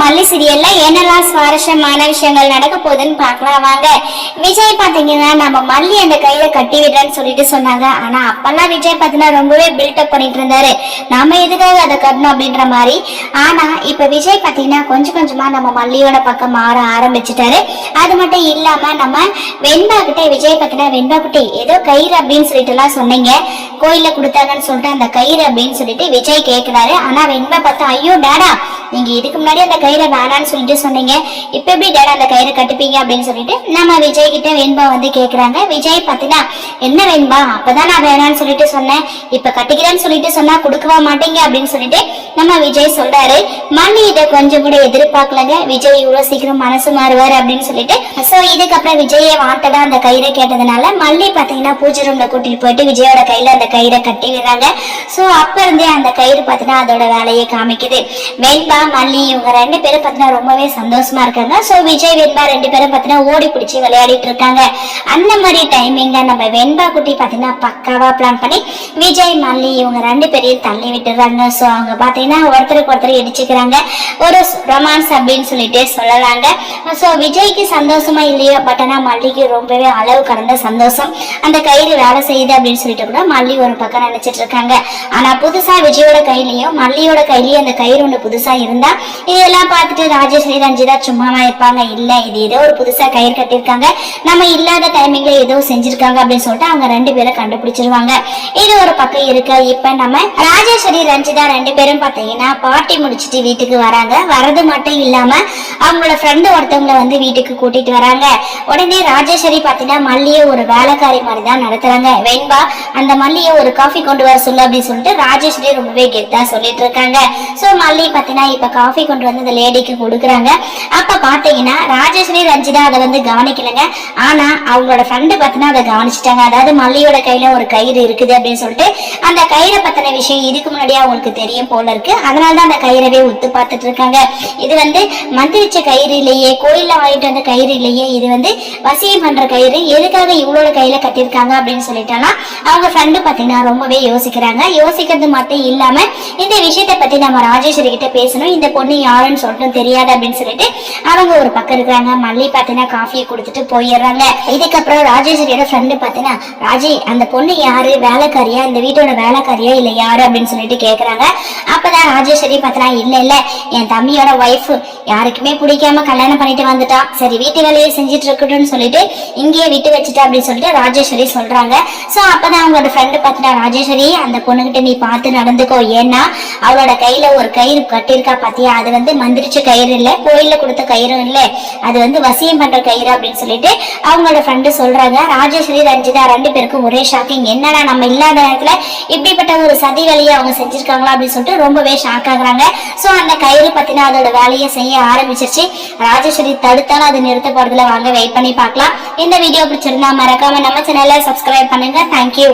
மல்லி சீரியல்ல என்னெல்லாம் சுவாரஸ்யமான விஷயங்கள் நடக்க போகுதுன்னு பார்க்கலாம் வாங்க. விஜய் பாத்தீங்கன்னா நம்ம மல்லி அந்த கையில கட்டி விடுறேன்னு சொல்லிட்டு சொன்னாங்க. ஆனா அப்பெல்லாம் விஜய் பாத்தீங்கன்னா ரொம்பவே பில்டப் பண்ணிட்டு இருந்தாரு, நாம எதுக்காக அதை கட்டணும் அப்படின்ற மாதிரி. ஆனா இப்ப விஜய் பாத்தீங்கன்னா கொஞ்சம் கொஞ்சமா நம்ம மல்லியோட பக்கம் மாற ஆரம்பிச்சுட்டாரு. அது மட்டும் இல்லாம நம்ம வெண்பா கிட்ட விஜய் பாத்தீங்கன்னா வெண்பா குட்டி ஏதோ கயிறு அப்படின்னு சொல்லிட்டு எல்லாம் சொன்னீங்க, கோயில கொடுத்தாங்கன்னு சொல்லிட்டு அந்த கயிறு அப்படின்னு சொல்லிட்டு விஜய் கேட்கிறாரு. ஆனா வெண்பா பார்த்தா ஐயோ டேடா, நீங்க இதுக்கு முன்னாடி அந்த கயிறை வேணான்னு சொல்லிட்டு சொன்னீங்க, இப்ப எப்படி டேடா அந்த கயிறை கட்டுப்பீங்க அப்படின்னு சொல்லிட்டு நம்ம விஜய் கிட்ட வெண்பா வந்து கேக்குறாங்க. விஜய் பாத்தீங்கன்னா என்ன வெண்பா, அப்பதான் நான் வேணான்னு சொல்லிட்டு சொன்னேன், இப்ப கட்டிக்கிறேன்னு சொல்லிட்டு சொன்னா கொடுக்கவா மாட்டீங்க அப்படின்னு சொல்லிட்டு நம்ம விஜய் சொல்றாரு. மல்லி இதை கொஞ்சம் கூட எதிர்பார்க்கலங்க, விஜய் இவ்வளவு சீக்கிரம் மனசு மாறுவாரு அப்படின்னு சொல்லிட்டு. சோ இதுக்கப்புறம் விஜய வாண்டடா அந்த கயிறை கேட்டதுனால மல்லி பாத்தீங்கன்னா பூஜை ரூம்ல கூட்டிட்டு போயிட்டு விஜயோட கையில அந்த கயிறை கட்டி விடுறாங்க. சோ அப்ப இருந்தே அந்த கயிறு பாத்தீங்கன்னா அதோட வேலையை காமிக்குது. வெண்பா மல்லி இவங்க ரெண்டு பேரும் பாத்தீங்கன்னா ரொம்பவே சந்தோஷமா இருக்காங்க. சோ விஜய் வெண்பா ரெண்டு பேரும் பாத்தீங்கன்னா ஓடி பிடிச்சி விளையாடிட்டு இருக்காங்க. அந்த மாதிரி டைமிங்ல நம்ம வெண்பா குட்டி பாத்தீங்கன்னா பக்காவா பிளான் பண்ணி விஜய் மல்லி இவங்க ரெண்டு பேரையும் தள்ளி விட்டுறாங்க. சோ அவங்க பாத்தீங்கன்னா ஒருத்தருக்கு ஒருத்தர் இடிச்சுக்கிறாங்க, ஒரு ரொமான்ஸ் அப்படின்னு சொல்லிட்டு சொல்லலாங்க. சோ விஜய்க்கு சந்தோஷமா இல்லையோ, பட் ஆனா மல்லிக்கு ரொம்பவே அளவு கடந்த சந்தோஷம், அந்த கயிறு வேலை செய்யுது அப்படின்னு சொல்லிட்டு கூட மல்லி ஒரு பக்கம் நினைச்சிட்டு இருக்காங்க. ஆனா புதுசா விஜயோட கையிலயும் மல்லியோட கையிலயும் அந்த கயிறு ஒண்ணு புதுசா இருந்தா இதெல்லாம் பார்த்துட்டு ராஜேஸ்வரி ரஞ்சிதா சும்மாவா இருப்பாங்க, இல்ல இது ஏதோ ஒரு புதுசா கயிறு கட்டிருக்காங்க, நம்ம இல்லாத டைமிங்ல ஏதோ செஞ்சிருக்காங்க அப்படின்னு சொல்லிட்டு அவங்க ரெண்டு பேரும் கண்டுபிடிச்சிருவாங்க. இது ஒரு பக்கம் இருக்கு. இப்ப நம்ம ராஜேஸ்வரி ரஞ்சிதா ரெண்டு பேரும் பாத்தீங்கன்னா பார்ட்டி முடிச்சுட்டு வீட்டுக்கு வராங்க. வரது மட்டும் இல்லாம அவங்களோட ஃப்ரெண்டு ஒருத்தவங்களை வந்து வீட்டுக்கு கூட்டிட்டு வராங்க. உடனே ராஜேஸ்வரி பாத்தீங்கன்னா மல்லியை ஒரு வேலைக்காரி மாதிரி தான் நடத்துறாங்க. வெண்பா அந்த மல்லியை ஒரு காஃபி கொண்டு வர சொல்லு அப்படின்னு சொல்லிட்டு ராஜேஸ்வரி ரொம்பவே கெத்தா சொல்லிட்டு இருக்காங்க. சோ மல்லி பாத்தீங்கன்னா இப்ப காஃபி கொண்டு வந்து அந்த லேடிக்கு கொடுக்குறாங்க. அப்ப பாத்தீங்கன்னா ராஜேஸ்வரி ரஞ்சிதா அதை வந்து கவனிக்கலங்க. ஆனா அவங்களோட ஃப்ரெண்டு பாத்தீங்கன்னா அதை கவனிச்சுட்டாங்க. அதாவது மல்லியோட கையில ஒரு கயிறு இருக்குது அப்படின்னு சொல்லிட்டு அந்த கயிறை பத்தின விஷயம் இதுக்கு முன்னாடியே அவங்களுக்கு தெரியும் போல இருக்கு. அதனாலதான் அந்த கயிறவே உத்து பார்த்துட்டு இருக்காங்க. இது வந்து மந்திரிச்ச கயிறு இல்லையே, கோயில்ல வாங்கிட்டு வந்த கயிறு இல்லையே, இது வந்து வசியம் பண்ற கயிறு, எதுக்காக இவ்வளவு கையில கட்டிருக்காங்க அப்படின்னு சொல்லிட்டாங்கன்னா அவங்க ஃப்ரெண்டு பாத்தீங்கன்னா ரொம்பவே யோசிக்கிறாங்க. யோசிக்கிறது மட்டும் இல்லாம இந்த விஷயத்த பத்தி நம்ம ராஜேஸ்வரி கிட்ட பேசணும், இந்த பொண்ணு யாருன்னு சொல்லிட்டு தெரியாது அப்படின்னு சொல்லிட்டு அவங்க ஒரு பக்கம் இருக்கிறாங்க. மல்லி பாத்தீங்கன்னா காஃபியை கொடுத்துட்டு போயிடுறாங்க. இதுக்கப்புறம் ராஜேஸ்வரியோட ஃப்ரெண்டு பாத்தீங்கன்னா ராஜி அந்த பொண்ணு யாரு, வேலைக்காரியா, இந்த வீட்டோட வேலைக்காரியா இல்ல யாரு அப்படின்னு சொல்லிட்டு கேக்குறாங்க. அப்பதான் ராஜேஸ்வரி பாத்தீங்கன்னா இல்ல என் தம்பியோட ஒய்ஃப், யாருக்குமே பிடிக்காம கல்யாணம் பண்ணிட்டு வந்துட்டா, சரி வீட்டு வேலையை செஞ்சுட்டு இருக்கட்டும்னு சொல்லிட்டு இங்கேயே விட்டு வச்சுட்டா அப்படின்னு சொல்லிட்டு ராஜேஸ்வரி சொல்றாங்க. சோ அப்பதான் அவங்களோட ஃப்ரெண்டு பாத்தீங்கன்னா ராஜேஸ்வரி அந்த பொண்ணுகிட்ட நீ பார்த்து நடந்துக்கோ, ஏன்னா அவளோட கையில ஒரு கயிறு கட்டிருக்கா பாத்தியா, அது வந்து மந்திரிச்ச கயிறு இல்ல, கோயில்ல கொடுத்த கயிறும் இல்ல, அது வந்து வசியம் பண்ற கயிறு அப்படின்னு சொல்லிட்டு அவங்களோட ஃப்ரெண்டு சொல்றாங்க. ராஜேஸ்வரி ரஞ்சிதா ரெண்டு பேருக்கும் ஒரே ஷாக்கிங், என்னடா நம்ம இல்லாத நேரத்துல இப்படிப்பட்ட ஒரு சதி வேலையை அவங்க செஞ்சிருக்காங்களா அப்படின்னு சொல்லிட்டு ரொம்பவே ஷாக் ஆகுறாங்க. சோ அந்த கயிறு பத்தினா அதோட வேலையை செய்ய ஆரம்பிச்சிருச்சு. ராஜேஸ்வரி தடுத்தாலும் அது நிறுத்த போறதுல, வாங்க வெயிட் பண்ணி பார்க்கலாம். இந்த வீடியோ பிடிச்சிருந்தா மறக்காம நம்ம சேனலை சப்ஸ்கிரைப் பண்ணுங்க. தேங்க்யூ.